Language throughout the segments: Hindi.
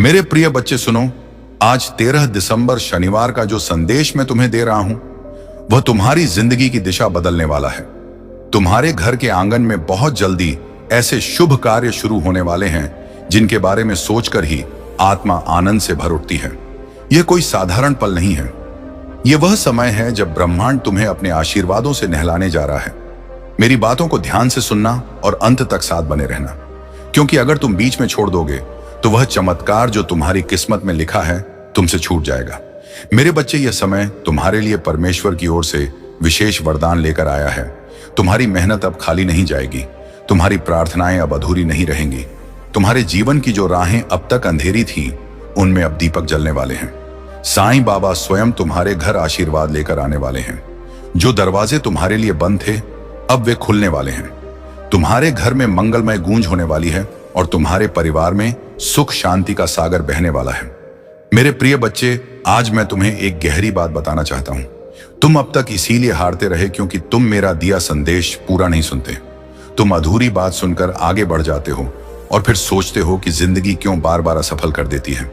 मेरे प्रिय बच्चे सुनो, आज 13 दिसंबर शनिवार का जो संदेश मैं तुम्हें दे रहा हूं वह तुम्हारी जिंदगी की दिशा बदलने वाला है। तुम्हारे घर के आंगन में बहुत जल्दी ऐसे शुभ कार्य शुरू होने वाले हैं जिनके बारे में सोचकर ही आत्मा आनंद से भर उठती है। यह कोई साधारण पल नहीं है। यह वह समय है जब ब्रह्मांड तुम्हें अपने आशीर्वादों से नहलाने जा रहा है। मेरी बातों को ध्यान से सुनना और अंत तक साथ बने रहना, क्योंकि अगर तुम बीच में छोड़ दोगे तो वह चमत्कार जो तुम्हारी किस्मत में लिखा है तुमसे छूट जाएगा। मेरे बच्चे, यह समय तुम्हारे लिए परमेश्वर की ओर से विशेष वरदान लेकर आया है। तुम्हारी मेहनत अब खाली नहीं जाएगी, तुम्हारी प्रार्थनाएं अब अधूरी नहीं रहेंगी। तुम्हारे जीवन की जो राहें अब तक अंधेरी थीं, उनमें अब दीपक जलने वाले हैं। साईं बाबा स्वयं तुम्हारे घर आशीर्वाद लेकर आने वाले हैं। जो दरवाजे तुम्हारे लिए बंद थे, अब वे खुलने वाले हैं। तुम्हारे घर में मंगलमय गूंज होने वाली है और तुम्हारे परिवार में सुख शांति का सागर बहने वाला है। मेरे प्रिय बच्चे, आज मैं तुम्हें एक गहरी बात बताना चाहता हूं। तुम अब तक इसीलिए हारते रहे क्योंकि तुम मेरा दिया संदेश पूरा नहीं सुनते। तुम अधूरी बात सुनकर आगे बढ़ जाते हो और फिर सोचते हो कि जिंदगी क्यों बार बार असफल कर देती है।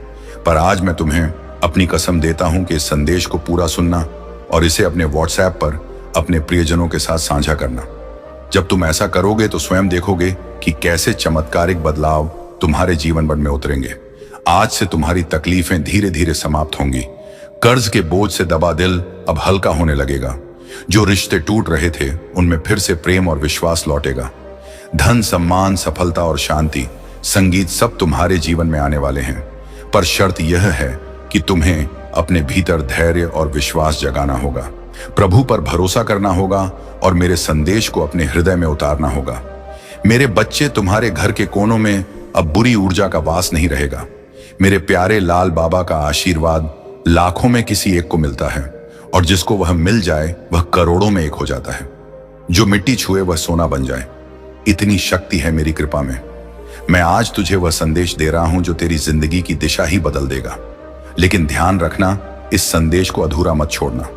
पर आज मैं तुम्हें अपनी कसम देता हूं कि इस संदेश को पूरा सुनना और इसे अपने व्हाट्सएप पर अपने प्रियजनों के साथ साझा करना। जब तुम ऐसा करोगे तो स्वयं देखोगे कि कैसे चमत्कारिक बदलाव तुम्हारे जीवन भर में उतरेंगे। आज से तुम्हारी तकलीफें धीरे धीरे समाप्त होंगी। कर्ज के बोझ से दबा दिल अब हल्का होने लगेगा। जो रिश्ते टूट रहे थे उनमें फिर से प्रेम और विश्वास लौटेगा। धन, सम्मान, सफलता और शांति, संगीत सब तुम्हारे जीवन में आने वाले हैं। पर शर्त यह है कि तुम्हें अपने भीतर धैर्य और विश्वास जगाना होगा, प्रभु पर भरोसा करना होगा और मेरे संदेश को अपने हृदय में उतारना होगा। मेरे बच्चे, तुम्हारे घर के कोनों में अब बुरी ऊर्जा का वास नहीं रहेगा। मेरे प्यारे लाल बाबा का आशीर्वाद लाखों में किसी एक को मिलता है और जिसको वह मिल जाए वह करोड़ों में एक हो जाता है। जो मिट्टी छुए वह सोना बन जाए, इतनी शक्ति है मेरी कृपा में। मैं आज तुझे वह संदेश दे रहा हूं जो तेरी जिंदगी की दिशा ही बदल देगा। लेकिन ध्यान रखना, इस संदेश को अधूरा मत छोड़ना।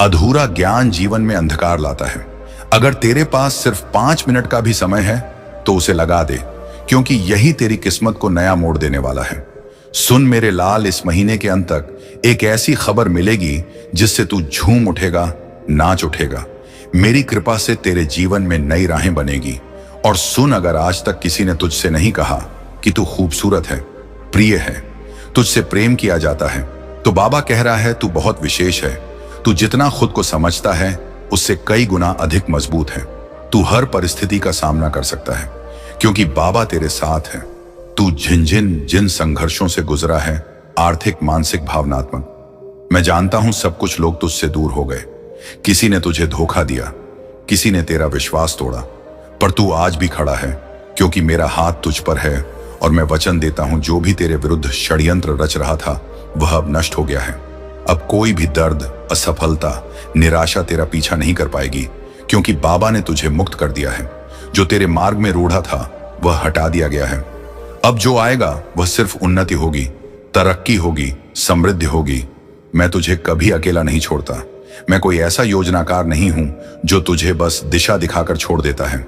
अधूरा ज्ञान जीवन में अंधकार लाता है। अगर तेरे पास सिर्फ 5 मिनट का भी समय है तो उसे लगा दे, क्योंकि यही तेरी किस्मत को नया मोड़ देने वाला है। सुन मेरे लाल, इस महीने के अंत तक एक ऐसी खबर मिलेगी जिससे तू झूम उठेगा, नाच उठेगा। मेरी कृपा से तेरे जीवन में नई राहें बनेगी। और सुन, अगर आज तक किसी ने तुझसे नहीं कहा कि तू खूबसूरत है, प्रिय है, तुझसे प्रेम किया जाता है, तो बाबा कह रहा है तू बहुत विशेष है। तू जितना खुद को समझता है उससे कई गुना अधिक मजबूत है। तू हर परिस्थिति का सामना कर सकता है क्योंकि बाबा तेरे साथ है। तू जिन संघर्षों से गुजरा है, आर्थिक, मानसिक, भावनात्मक, मैं जानता हूं सब कुछ लोग तुझसे दूर हो गए। किसी ने तुझे धोखा दिया, किसी ने तेरा विश्वास तोड़ा, पर तू आज भी खड़ा है क्योंकि मेरा हाथ तुझ पर है और मैं वचन देता हूं जो भी तेरे विरुद्ध षड्यंत्र रच रहा था वह अब नष्ट हो गया है। अब कोई भी दर्द, असफलता, निराशा तेरा पीछा नहीं कर पाएगी क्योंकि बाबा ने तुझे मुक्त कर दिया है। जो तेरे मार्ग में रूढ़ा था वह हटा दिया गया है। अब जो आएगा वह सिर्फ उन्नति होगी, तरक्की होगी, समृद्धि होगी। मैं तुझे कभी अकेला नहीं छोड़ता। मैं कोई ऐसा योजनाकार नहीं हूं जो तुझे बस दिशा दिखाकर छोड़ देता है।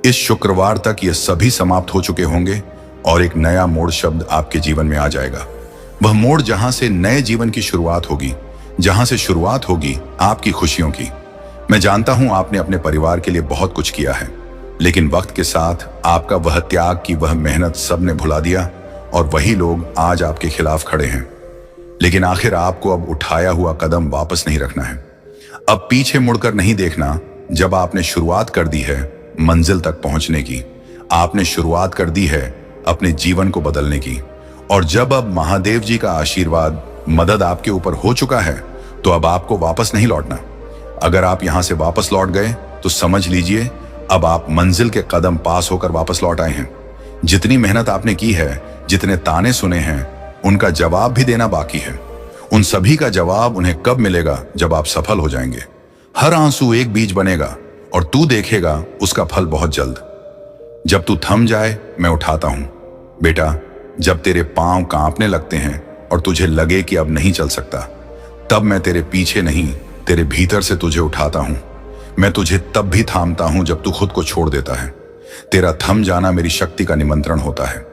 इस शुक्रवार तक ये सभी समाप्त हो चुके होंगे और एक नया मोड़ शब्द आपके जीवन में आ जाएगा। वह मोड़ जहां से नए जीवन की शुरुआत होगी, जहां से शुरुआत होगी आपकी खुशियों की। मैं जानता हूं आपने अपने परिवार के लिए बहुत कुछ किया है, लेकिन वक्त के साथ आपका वह त्याग की वह मेहनत सबने भुला दिया और वही लोग आज आपके खिलाफ खड़े हैं। लेकिन आखिर आपको अब उठाया हुआ कदम वापस नहीं रखना है। अब पीछे मुड़कर नहीं देखना। जब आपने शुरुआत कर दी है मंजिल तक पहुंचने की, आपने शुरुआत कर दी है अपने जीवन को बदलने की, और जब अब महादेव जी का आशीर्वाद, मदद आपके ऊपर हो चुका है तो अब आपको वापस नहीं लौटना। अगर आप यहां से वापस लौट गए तो समझ लीजिए अब आप मंजिल के कदम पास होकर वापस लौट आए हैं। जितनी मेहनत आपने की है, जितने ताने सुने हैं, उनका जवाब भी देना बाकी है। उन सभी का जवाब उन्हें कब मिलेगा? जब आप सफल हो जाएंगे। हर आंसू एक बीज बनेगा और तू देखेगा उसका फल बहुत जल्द। जब तू थम जाए मैं उठाता हूं बेटा। जब तेरे पांव कांपने लगते हैं और तुझे लगे कि अब नहीं चल सकता, तब मैं तेरे पीछे नहीं, तेरे भीतर से तुझे उठाता हूं। मैं तुझे तब भी थामता हूं जब तू खुद को छोड़ देता है। तेरा थम जाना मेरी शक्ति का निमंत्रण होता है।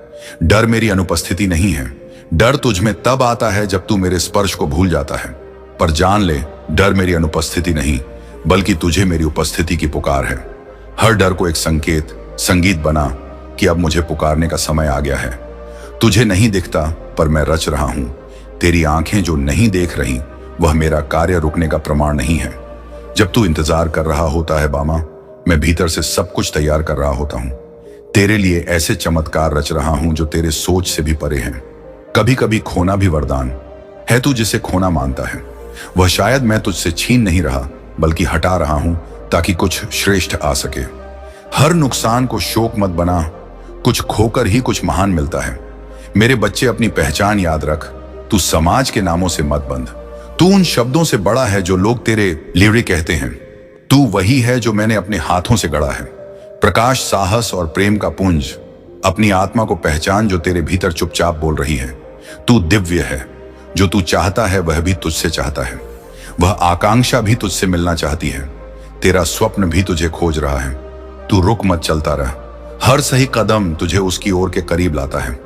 डर मेरी अनुपस्थिति नहीं है, डर तुझ में तब आता है जब तू मेरे स्पर्श को भूल जाता है, पर जान ले, डर मेरी अनुपस्थिति नहीं बल्कि तुझे मेरी उपस्थिति की पुकार है। हर डर को एक संगीत बना कि अब मुझे पुकारने का समय आ गया है। तुझे नहीं दिखता पर मैं रच रहा हूं। तेरी आंखें जो नहीं देख रही वह मेरा कार्य रुकने का प्रमाण नहीं है। जब तू इंतजार कर रहा होता है बामा, मैं भीतर से सब कुछ तैयार कर रहा होता हूं। तेरे लिए ऐसे चमत्कार रच रहा हूं जो तेरे सोच से भी परे हैं। कभी कभी खोना भी वरदान है। तू जिसे खोना मानता है वह शायद मैं तुझसे छीन नहीं रहा बल्कि हटा रहा हूं ताकि कुछ श्रेष्ठ आ सके। हर नुकसान को शोक मत बना, कुछ खोकर ही कुछ महान मिलता है। मेरे बच्चे, अपनी पहचान याद रख। तू समाज के नामों से मत बंध। तू उन शब्दों से बड़ा है जो लोग तेरे लिए कहते हैं। तू वही है जो मैंने अपने हाथों से गढ़ा है। प्रकाश, साहस और प्रेम का पुंज। अपनी आत्मा को पहचान जो तेरे भीतर चुपचाप बोल रही है। तू दिव्य है। जो तू चाहता है वह भी तुझसे चाहता है। वह आकांक्षा भी तुझसे मिलना चाहती है। तेरा स्वप्न भी तुझे खोज रहा है। तू रुक मत, चलता रह। हर सही कदम तुझे उसकी ओर के करीब लाता है।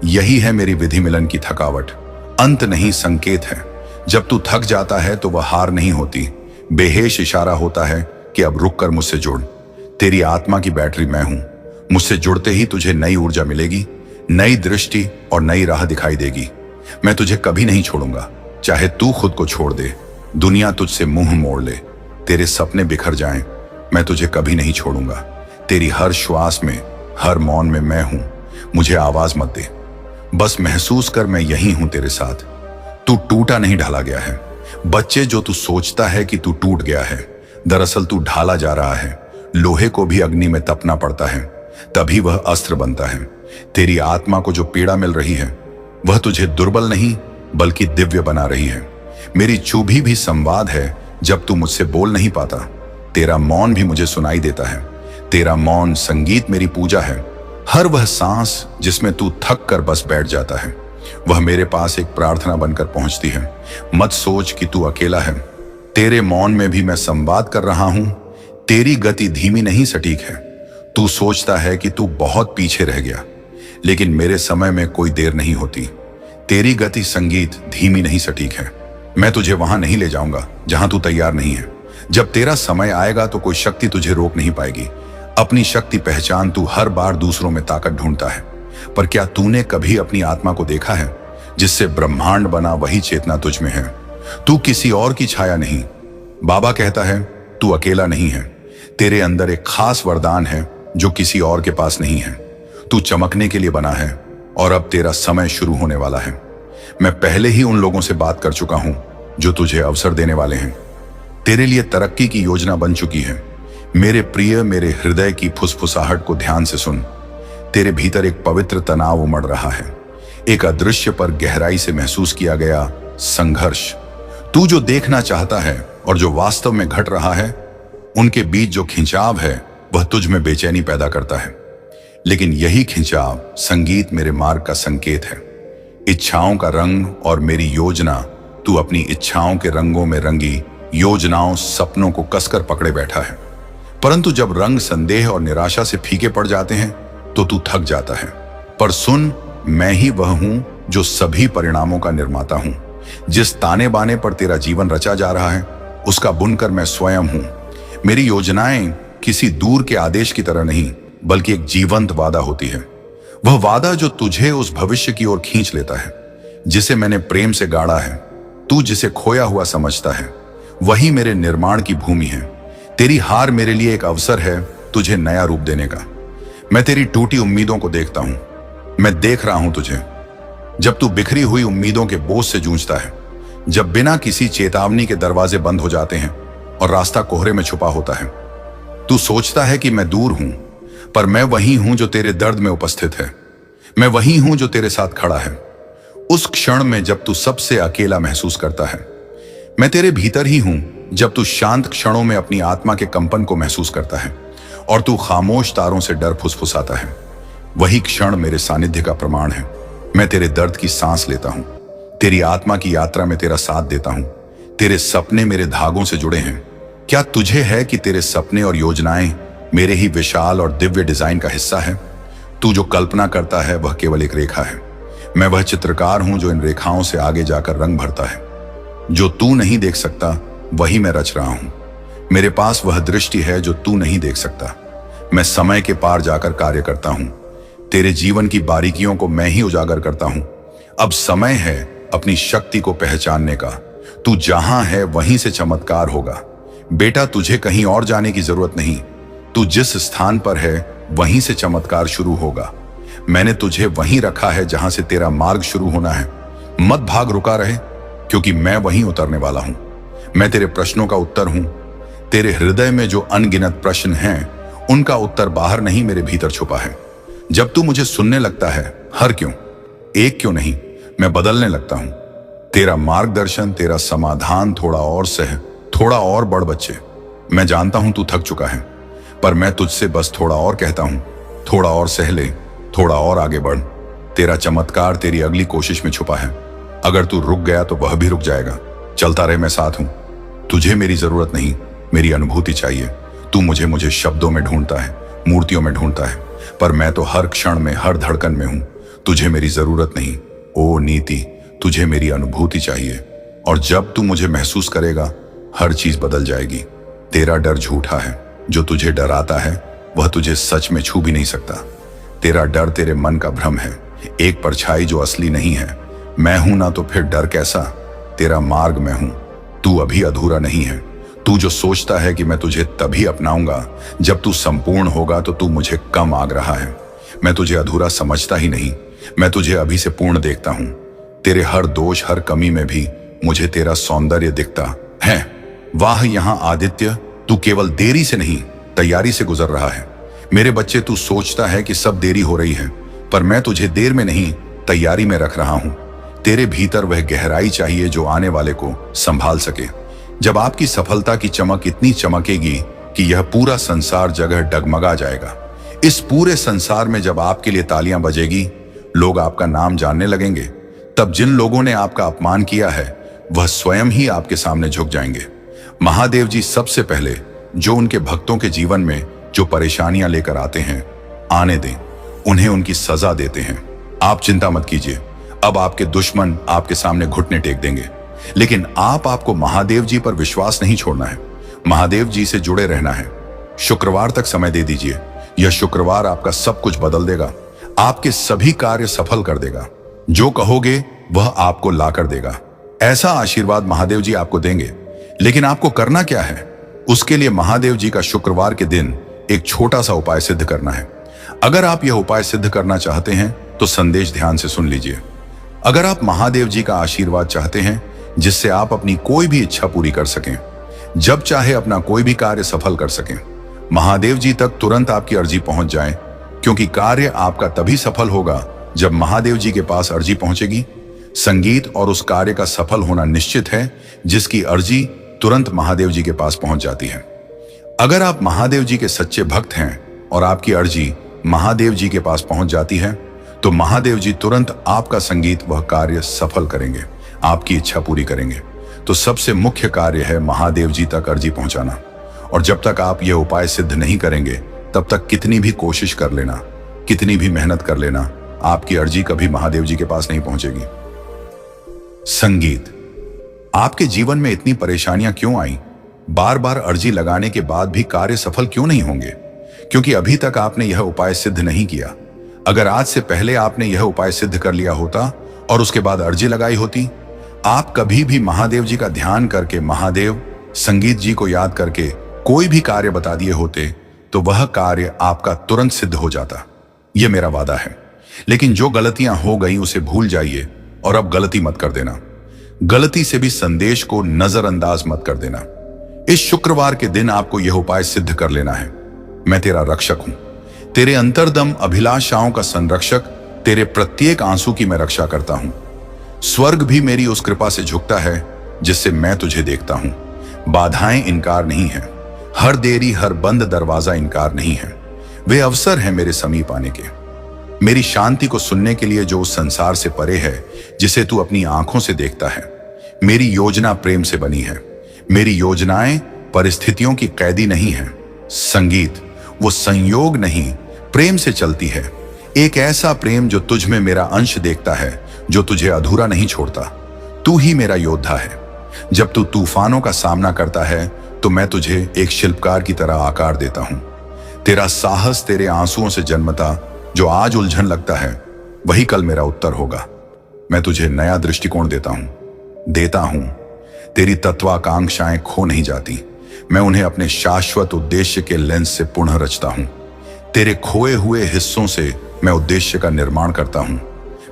यही है मेरी विधि मिलन की थकावट। अंत नहीं, संकेत है। जब तू थक जाता है तो वह हार नहीं होती, बेहेश इशारा होता है कि अब रुक कर मुझसे जुड़। तेरी आत्मा की बैटरी मैं हूं। मुझसे जुड़ते ही तुझे नई ऊर्जा मिलेगी, नई दृष्टि और नई राह दिखाई देगी। मैं तुझे कभी नहीं छोड़ूंगा, चाहे तू खुद को छोड़ दे, दुनिया तुझसे मुंह मोड़ ले, तेरे सपने बिखर जाएं, मैं तुझे कभी नहीं छोड़ूंगा। तेरी हर श्वास में, हर मौन में मैं हूं। मुझे आवाज मत दे, बस महसूस कर मैं यही हूं तेरे साथ। तू टूटा नहीं, ढाला गया है। बच्चे, जो तू सोचता है कि तू टूट गया है, दरअसल तू ढाला जा रहा है। लोहे को भी अग्नि में तपना पड़ता है, तभी वह अस्त्र बनता है। तेरी आत्मा को जो पीड़ा मिल रही है वह तुझे दुर्बल नहीं बल्कि दिव्य बना रही है। मेरी चुभी भी संवाद है जब तू मुझसे बोल नहीं पाता। तेरा मौन भी मुझे सुनाई देता है। तेरा मौन संगीत मेरी पूजा है। हर वह सांस जिसमें तू थक कर बस बैठ जाता है वह मेरे पास एक प्रार्थना बनकर पहुंचती है। मत सोच कि तू अकेला है। तेरे मौन में भी मैं संवाद कर रहा हूं। तेरी गति धीमी नहीं, सटीक है। तू सोचता है कि तू बहुत पीछे रह गया, लेकिन मेरे समय में कोई देर नहीं होती। तेरी गति संगीत धीमी नहीं, सटीक है। मैं तुझे वहां नहीं ले जाऊंगा जहां तू तैयार नहीं है। जब तेरा समय आएगा तो कोई शक्ति तुझे रोक नहीं पाएगी। अपनी शक्ति पहचान। तू हर बार दूसरों में ताकत ढूंढता है, पर क्या तूने कभी अपनी आत्मा को देखा है? जिससे ब्रह्मांड बना वही चेतना तुझ में है। तू किसी और की छाया नहीं। बाबा कहता है तू अकेला नहीं है। तेरे अंदर एक खास वरदान है जो किसी और के पास नहीं है। तू चमकने के लिए बना है और अब तेरा समय शुरू होने वाला है। मैं पहले ही उन लोगों से बात कर चुका हूं जो तुझे अवसर देने वाले हैं। तेरे लिए तरक्की की योजना बन चुकी है। मेरे प्रिय, मेरे हृदय की फुसफुसाहट को ध्यान से सुन। तेरे भीतर एक पवित्र तनाव उमड़ रहा है, एक अदृश्य पर गहराई से महसूस किया गया संघर्ष। तू जो देखना चाहता है और जो वास्तव में घट रहा है, उनके बीच जो खिंचाव है वह तुझ में बेचैनी पैदा करता है। लेकिन यही खिंचाव संगीत मेरे मार्ग का संकेत है। इच्छाओं का रंग और मेरी योजना। तू अपनी इच्छाओं के रंगों में रंगी योजनाओं, सपनों को कसकर पकड़े बैठा है। परंतु जब रंग संदेह और निराशा से फीके पड़ जाते हैं तो तू थक जाता है। पर सुन, मैं ही वह हूं जो सभी परिणामों का निर्माता हूं। जिस ताने बाने पर तेरा जीवन रचा जा रहा है उसका बुनकर मैं स्वयं हूं। मेरी योजनाएं किसी दूर के आदेश की तरह नहीं बल्कि एक जीवंत वादा होती है। वह वादा जो तुझे उस भविष्य की ओर खींच लेता है जिसे मैंने प्रेम से गाड़ा है। तू जिसे खोया हुआ समझता है वही मेरे निर्माण की भूमि है। तेरी हार मेरे लिए एक अवसर है तुझे नया रूप देने का। मैं तेरी टूटी उम्मीदों को देखता हूं। मैं देख रहा हूं तुझे जब तू बिखरी हुई उम्मीदों के बोझ से जूझता है, जब बिना किसी चेतावनी के दरवाजे बंद हो जाते हैं और रास्ता कोहरे में छुपा होता है। तू सोचता है कि मैं दूर हूं, पर मैं वही हूं जो तेरे दर्द में उपस्थित है। मैं वही हूं जो तेरे साथ खड़ा है उस क्षण में जब तू सबसे अकेला महसूस करता है। मैं तेरे भीतर ही हूं जब तू शांत क्षणों में अपनी आत्मा के कंपन को महसूस करता है और तू खामोश तारों से डर फुसफुसाता है। वही क्षण मेरे सानिध्य का प्रमाण है। मैं तेरे दर्द की सांस लेता हूं, तेरी आत्मा की यात्रा में तेरा साथ देता हूं। तेरे सपने मेरे धागों से जुड़े हैं। क्या तुझे है कि तेरे सपने और योजनाएं मेरे ही विशाल और दिव्य डिजाइन का हिस्सा है? तू जो कल्पना करता है वह केवल एक रेखा है। मैं वह चित्रकार हूं जो इन रेखाओं से आगे जाकर रंग भरता है। जो तू नहीं देख सकता वही मैं रच रहा हूं। मेरे पास वह दृष्टि है जो तू नहीं देख सकता। मैं समय के पार जाकर कार्य करता हूं। तेरे जीवन की बारीकियों को मैं ही उजागर करता हूं। अब समय है अपनी शक्ति को पहचानने का। तू जहां है वहीं से चमत्कार होगा। बेटा, तुझे कहीं और जाने की जरूरत नहीं। तू जिस स्थान पर है वहीं से चमत्कार शुरू होगा। मैंने तुझे वहीं रखा है जहां से तेरा मार्ग शुरू होना है। मत भाग, रुका रहे, क्योंकि मैं वहीं उतरने वाला हूं। मैं तेरे प्रश्नों का उत्तर हूं। तेरे हृदय में जो अनगिनत प्रश्न हैं, उनका उत्तर बाहर नहीं, मेरे भीतर छुपा है। जब तू मुझे सुनने लगता है, हर क्यों, एक क्यों नहीं, मैं बदलने लगता हूं। तेरा मार्गदर्शन, तेरा समाधान थोड़ा और सह, थोड़ा और बढ़ बच्चे। मैं जानता हूं तू थक चुका है, पर मैं तुझसे बस थोड़ा और कहता हूं। थोड़ा और सह ले, थोड़ा और आगे बढ़। तेरा चमत्कार तेरी अगली कोशिश में छुपा है। अगर तू रुक गया तो वह भी रुक जाएगा। चलता रहे, मैं साथ हूं। तुझे मेरी जरूरत नहीं, मेरी अनुभूति चाहिए। तू मुझे शब्दों में ढूंढता है, मूर्तियों में ढूंढता है, पर मैं तो हर क्षण में, हर धड़कन में हूं। तुझे मेरी जरूरत नहीं, ओ नीति, तुझे मेरी अनुभूति चाहिए। और जब तू मुझे महसूस करेगा, हर चीज बदल जाएगी। तेरा डर झूठा है। जो तुझे डराता है वह तुझे सच में छू भी नहीं सकता। तेरा डर तेरे मन का भ्रम है, एक परछाई जो असली नहीं है। मैं हूं ना, तो फिर डर कैसा? तेरा मार्ग मैं हूं। तू अभी अधूरा नहीं है। तू जो सोचता है कि मैं तुझे तभी अपनाऊंगा जब तू संपूर्ण होगा, तो तू मुझे कम आग रहा है। मैं तुझे अधूरा समझता ही नहीं, मैं तुझे अभी से पूर्ण देखता हूं। तेरे हर दोष, हर कमी में भी मुझे तेरा सौंदर्य दिखता है। वाह, यहां आदित्य, तू केवल देरी से नहीं, तैयारी से गुजर रहा है। मेरे बच्चे, तू सोचता है कि सब देरी हो रही है, पर मैं तुझे देर में नहीं, तैयारी में रख रहा हूं। तेरे भीतर वह गहराई चाहिए जो आने वाले को संभाल सके। जब आपकी सफलता की चमक इतनी चमकेगी कि यह पूरा संसार जगह डगमगा जाएगा। इस पूरे संसार में जब आपके लिए तालियां बजेगी, लोग आपका नाम जानने लगेंगे, तब जिन लोगों ने आपका अपमान किया है वह स्वयं ही आपके सामने झुक जाएंगे। महादेव जी सबसे पहले जो उनके भक्तों के जीवन में जो परेशानियां लेकर आते हैं, आने दें, उन्हें उनकी सजा देते हैं। आप चिंता मत कीजिए, अब आपके दुश्मन आपके सामने घुटने टेक देंगे। लेकिन आपको महादेव जी पर विश्वास नहीं छोड़ना है, महादेव जी से जुड़े रहना है। शुक्रवार तक समय दे दीजिए। यह शुक्रवार आपका सब कुछ बदल देगा, आपके सभी कार्य सफल कर देगा। जो कहोगे वह आपको ला कर देगा। ऐसा आशीर्वाद महादेव जी आपको देंगे। लेकिन आपको करना क्या है? उसके लिए महादेव जी का शुक्रवार के दिन एक छोटा सा उपाय सिद्ध करना है। अगर आप यह उपाय सिद्ध करना चाहते हैं तो संदेश ध्यान से सुन लीजिए। अगर आप महादेव जी का आशीर्वाद चाहते हैं जिससे आप अपनी कोई भी इच्छा पूरी कर सकें, जब चाहे अपना कोई भी कार्य सफल कर सकें, महादेव जी तक तुरंत आपकी अर्जी पहुंच जाए, क्योंकि कार्य आपका तभी सफल होगा जब महादेव जी के पास अर्जी पहुंचेगी। संगीत और उस कार्य का सफल होना निश्चित है जिसकी अर्जी तुरंत महादेव जी के पास पहुंच जाती है। अगर आप महादेव जी के सच्चे भक्त हैं और आपकी अर्जी महादेव जी के पास पहुंच जाती है, तो महादेव जी तुरंत आपका संगीत वह कार्य सफल करेंगे, आपकी इच्छा पूरी करेंगे। तो सबसे मुख्य कार्य है महादेव जी तक अर्जी पहुंचाना। और जब तक आप यह उपाय सिद्ध नहीं करेंगे, तब तक कितनी भी कोशिश कर लेना, कितनी भी मेहनत कर लेना, आपकी अर्जी कभी महादेव जी के पास नहीं पहुंचेगी। संगीत, आपके जीवन में इतनी परेशानियां क्यों आई? बार बार अर्जी लगाने के बाद भी कार्य सफल क्यों नहीं होंगे? क्योंकि अभी तक आपने यह उपाय सिद्ध नहीं किया। अगर आज से पहले आपने यह उपाय सिद्ध कर लिया होता और उसके बाद अर्जी लगाई होती, आप कभी भी महादेव जी का ध्यान करके, महादेव संगीत जी को याद करके कोई भी कार्य बता दिए होते, तो वह कार्य आपका तुरंत सिद्ध हो जाता। यह मेरा वादा है। लेकिन जो गलतियां हो गई उसे भूल जाइए और अब गलती मत कर देना। गलती से भी संदेश को नजरअंदाज मत कर देना। इस शुक्रवार के दिन आपको यह उपाय सिद्ध कर लेना है। मैं तेरा रक्षक हूं, तेरे अंतर्दम अभिलाषाओं का संरक्षक, तेरे प्रत्येक आंसू की मैं रक्षा करता हूं। स्वर्ग भी मेरी उस कृपा से झुकता है जिससे मैं तुझे देखता हूं। बाधाएं इनकार नहीं है, हर देरी, हर बंद दरवाजा इनकार नहीं है। वे अवसर हैं मेरे समीप आने के, मेरी शांति को सुनने के लिए जो उस संसार से परे है जिसे तू अपनी आंखों से देखता है। मेरी योजना प्रेम से बनी है। मेरी योजनाएं परिस्थितियों की कैदी नहीं है। संगीत वो संयोग नहीं, प्रेम से चलती है। एक ऐसा प्रेम जो तुझ में मेरा अंश देखता है, जो तुझे अधूरा नहीं छोड़ता। तू ही मेरा योद्धा है। जब तू तूफानों का सामना करता है तो मैं तुझे एक शिल्पकार की तरह आकार देता हूं। तेरा साहस तेरे आंसुओं से जन्मता जो आज उलझन लगता है, वही कल मेरा उत्तर होगा। मैं तुझे नया दृष्टिकोण देता हूं। तेरी तत्वाकांक्षाएं खो नहीं जाती, मैं उन्हें अपने शाश्वत उद्देश्य के लेंस से पुनः रचता हूं। तेरे खोए हुए हिस्सों से मैं उद्देश्य का निर्माण करता हूं।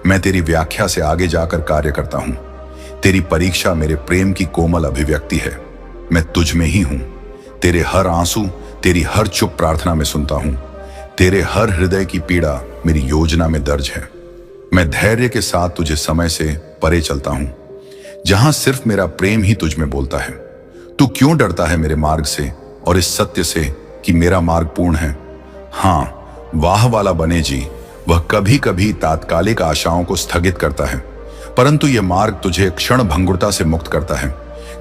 मैं तेरी व्याख्या से आगे जाकर कार्य करता हूं। तेरी परीक्षा मेरे प्रेम की कोमल अभिव्यक्ति है। मैं तुझ में ही हूं। तेरे हर आंसू, तेरी हर चुप प्रार्थना में सुनता हूं। तेरे हर हृदय की पीड़ा मेरी योजना में दर्ज है। मैं धैर्य के साथ तुझे समय से परे चलता हूं, जहां सिर्फ मेरा प्रेम ही तुझ में बोलता है। तू क्यों डरता है मेरे मार्ग से और इस सत्य से कि मेरा मार्ग पूर्ण है? हाँ, वाह वाला बने जी, वह कभी कभी तात्कालिक आशाओं को स्थगित करता है, परंतु यह मार्ग तुझे क्षण भंगुरता से मुक्त करता है,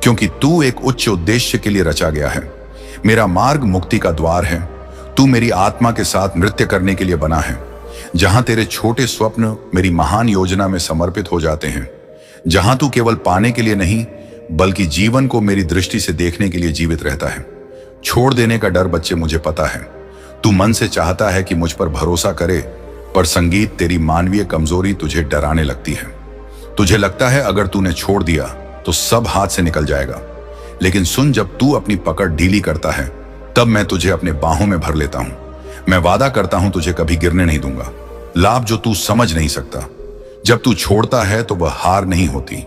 क्योंकि तू एक उच्च उद्देश्य के लिए रचा गया है। मेरा मार्ग मुक्ति का द्वार है। तू मेरी आत्मा के साथ नृत्य करने के लिए बना है, जहां तेरे छोटे स्वप्न मेरी महान योजना में समर्पित हो जाते हैं। जहां तू केवल पाने के लिए नहीं, बल्कि जीवन को मेरी दृष्टि से देखने के लिए जीवित रहता है। छोड़ देने का डर बच्चे मुझे पता है। तू मन से चाहता है कि मुझ पर भरोसा करे, पर संगीत, तेरी मानवीय कमजोरी तुझे डराने लगती है। तुझे लगता है अगर तूने छोड़ दिया तो सब हाथ से निकल जाएगा, लेकिन सुन, जब तू अपनी पकड़ ढीली करता है तब मैं तुझे अपने बाहों में भर लेता हूं। मैं वादा करता हूं तुझे कभी गिरने नहीं दूंगा। लाभ जो तू समझ नहीं सकता। जब तू छोड़ता है तो वह हार नहीं होती,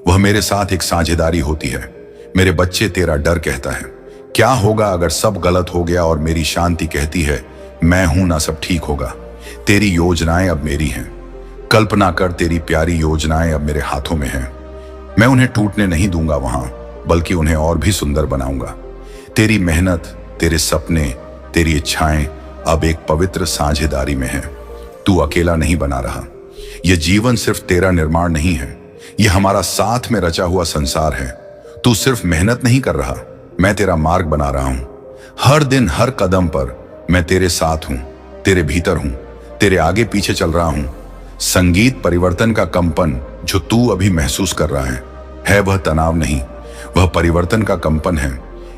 वह मेरे साथ एक साझेदारी होती है। मेरे बच्चे, तेरा डर कहता है क्या होगा अगर सब गलत हो गया, और मेरी शांति कहती है मैं हूं ना, सब ठीक होगा। तेरी योजनाएं अब मेरी हैं। कल्पना कर, तेरी प्यारी योजनाएं अब मेरे हाथों में हैं। मैं उन्हें टूटने नहीं दूंगा वहां, बल्कि उन्हें और भी सुंदर बनाऊंगा। तेरी मेहनत, तेरे सपने, तेरी इच्छाएं अब एक पवित्र साझेदारी में हैं। तू अकेला नहीं बना रहा। यह जीवन सिर्फ तेरा निर्माण नहीं है, यह हमारा साथ में रचा हुआ संसार है। तू सिर्फ मेहनत नहीं कर रहा, मैं तेरा मार्ग बना रहा हूं। हर दिन, हर कदम पर मैं तेरे साथ हूं, तेरे भीतर हूं, तेरे आगे पीछे चल रहा हूं। संगीत, परिवर्तन का कंपन जो तू अभी महसूस कर रहा है वह तनाव नहीं, वह परिवर्तन का कंपन है।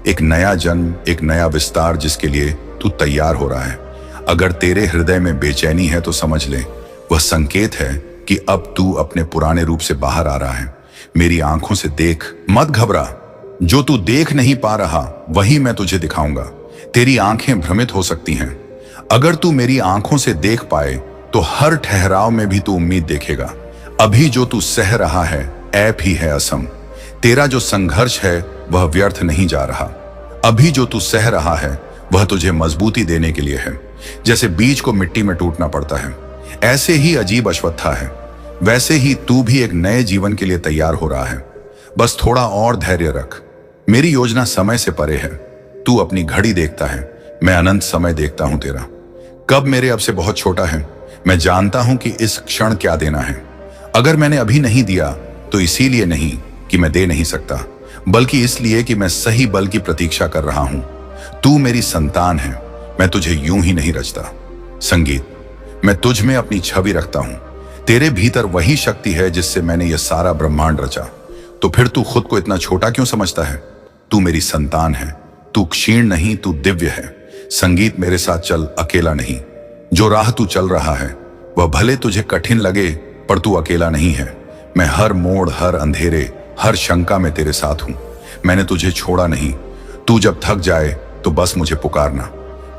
एक नया जन्म, एक नया विस्तार जिसके लिए तू तैयार हो रहा है। अगर तेरे हृदय में बेचैनी है तो समझ ले, वह संकेत है कि अब तू अपने पुराने रूप से बाहर आ रहा है। मेरी आंखों से देख, मत घबरा। जो तू देख नहीं पा रहा वही मैं तुझे दिखाऊंगा। तेरी आंखें भ्रमित हो सकती हैं। अगर तू मेरी आंखों से देख पाए तो हर ठहराव में भी तू उम्मीद देखेगा। अभी जो तू सह रहा है ऐप ही है असम। तेरा जो संघर्ष है वह व्यर्थ नहीं जा रहा। अभी जो तू सह रहा है वह तुझे मजबूती देने के लिए है। जैसे बीज को मिट्टी में टूटना पड़ता है, ऐसे ही अजीब अश्वत्था है, वैसे ही तू भी एक नए जीवन के लिए तैयार हो रहा है। बस थोड़ा और धैर्य रख। मेरी योजना समय से परे है। तू अपनी घड़ी देखता है, मैं अनंत समय देखता हूं तेरा। कब मेरे अब से बहुत छोटा है। मैं जानता हूं कि इस क्षण क्या देना है। अगर मैंने अभी नहीं दिया तो इसीलिए नहीं कि मैं दे नहीं सकता, बल्कि इसलिए कि मैं सही बल की प्रतीक्षा कर रहा हूं। तू मेरी संतान है, मैं तुझे यूं ही नहीं रचता। संगीत, मैं तुझ में अपनी छवि रखता हूं। तेरे भीतर वही शक्ति है जिससे मैंने यह सारा ब्रह्मांड रचा। तो फिर तू खुद को इतना छोटा क्यों समझता है? तू मेरी संतान है। तू क्षीण नहीं, तू दिव्य है। संगीत, मेरे साथ चल, अकेला नहीं। जो राह तू चल रहा है वह भले तुझे कठिन लगे, पर तू अकेला नहीं है। मैं हर मोड़, हर अंधेरे, हर शंका में तेरे साथ हूं। मैंने तुझे छोड़ा नहीं। तू जब थक जाए तो बस मुझे पुकारना,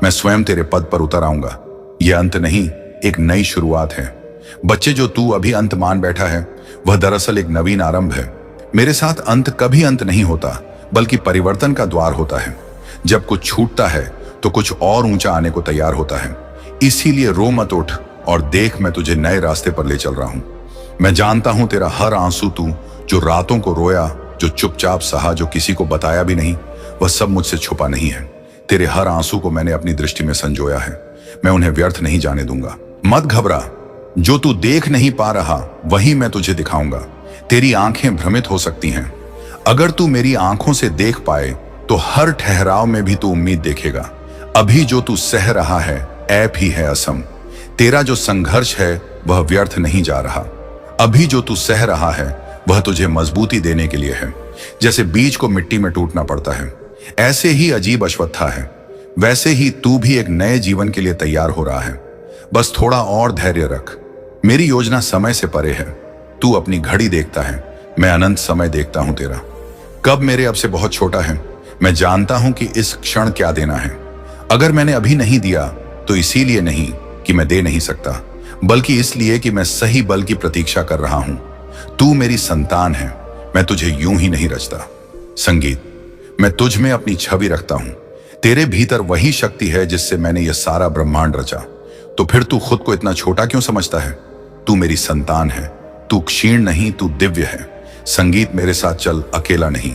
मैं स्वयं तेरे पद पर उतर आऊंगा। यह अंत नहीं, एक नई शुरुआत है। बच्चे, जो तू अभी अंत मान बैठा है वह दरअसल एक नवीन आरंभ है। मेरे साथ अंत कभी अंत नहीं होता, बल्कि परिवर्तन का द्वार होता है। जब कुछ छूटता है तो कुछ और ऊंचा आने को तैयार होता है। इसीलिए रो मत, उठ और देख, मैं तुझे नए रास्ते पर ले चल रहा हूं। मैं जानता हूं तेरा हर आंसू, तू जो रातों को रोया, जो चुपचाप सहा, जो किसी को बताया भी नहीं, वह सब मुझसे छुपा नहीं है। तेरे हर आंसू को मैंने अपनी दृष्टि में संजोया है। मैं उन्हें व्यर्थ नहीं जाने दूंगा। मत घबरा। जो तू देख नहीं पा रहा वही मैं तुझे दिखाऊंगा। तेरी आंखें भ्रमित हो सकती हैं। अगर तू मेरी आंखों से देख पाए तो हर ठहराव में भी तू उम्मीद देखेगा। अभी जो तू सह रहा है ऐप ही है असम। तेरा जो संघर्ष है वह व्यर्थ नहीं जा रहा। अभी जो तू सह रहा है वह तुझे मजबूती देने के लिए है। जैसे बीज को मिट्टी में टूटना पड़ता है, ऐसे ही अजीब अश्वत्था है, वैसे ही तू भी एक नए जीवन के लिए तैयार हो रहा है। बस थोड़ा और धैर्य रख। मेरी योजना समय से परे है। तू अपनी घड़ी देखता है, मैं अनंत समय देखता हूं तेरा। कब मेरे अब से बहुत छोटा है। मैं जानता हूं कि इस क्षण क्या देना है। अगर मैंने अभी नहीं दिया तो इसीलिए नहीं कि मैं दे नहीं सकता, बल्कि इसलिए कि मैं सही बल की प्रतीक्षा कर रहा हूं। तू मेरी संतान है, मैं तुझे यूं ही नहीं रचता। संगीत, मैं तुझ में अपनी छवि रखता हूं। तेरे भीतर वही शक्ति है जिससे मैंने यह सारा ब्रह्मांड रचा। तो फिर तू खुद को इतना छोटा क्यों समझता है? तू मेरी संतान है। तू क्षीण नहीं, तू दिव्य है। संगीत, मेरे साथ चल, अकेला नहीं।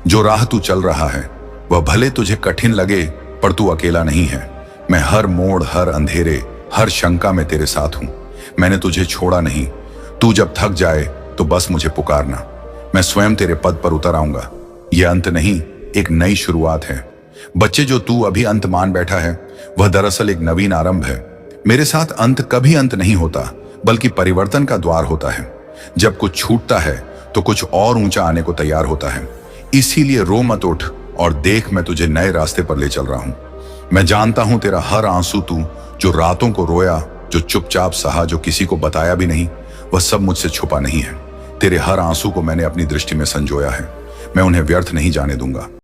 जो राह तू चल रहा है वह भले तुझे कठिन लगे, पर तू अकेला नहीं है। मैं हर मोड़, हर अंधेरे, हर शंका में तेरे साथ हूं। मैंने तुझे छोड़ा नहीं। तू जब थक जाए तो बस मुझे पुकारना, मैं स्वयं तेरे पद पर उतर आऊंगा। यह अंत नहीं, एक नई शुरुआत है। बच्चे, जो तू अभी अंत मान बैठा है वह दरअसल एक नवीन आरंभ है। मेरे साथ अंत कभी अंत नहीं होता, बल्कि परिवर्तन का द्वार होता है। जब कुछ छूटता है तो कुछ और ऊंचा आने को तैयार होता है। इसीलिए रो मत, उठ और देख, मैं तुझे नए रास्ते पर ले चल रहा हूं। मैं जानता हूं तेरा हर आंसू, तू जो रातों को रोया, जो चुपचाप सहा, जो किसी को बताया भी नहीं, वह सब मुझसे छुपा नहीं है। तेरे हर आंसू को मैंने अपनी दृष्टि में संजोया है। मैं उन्हें व्यर्थ नहीं जाने दूंगा।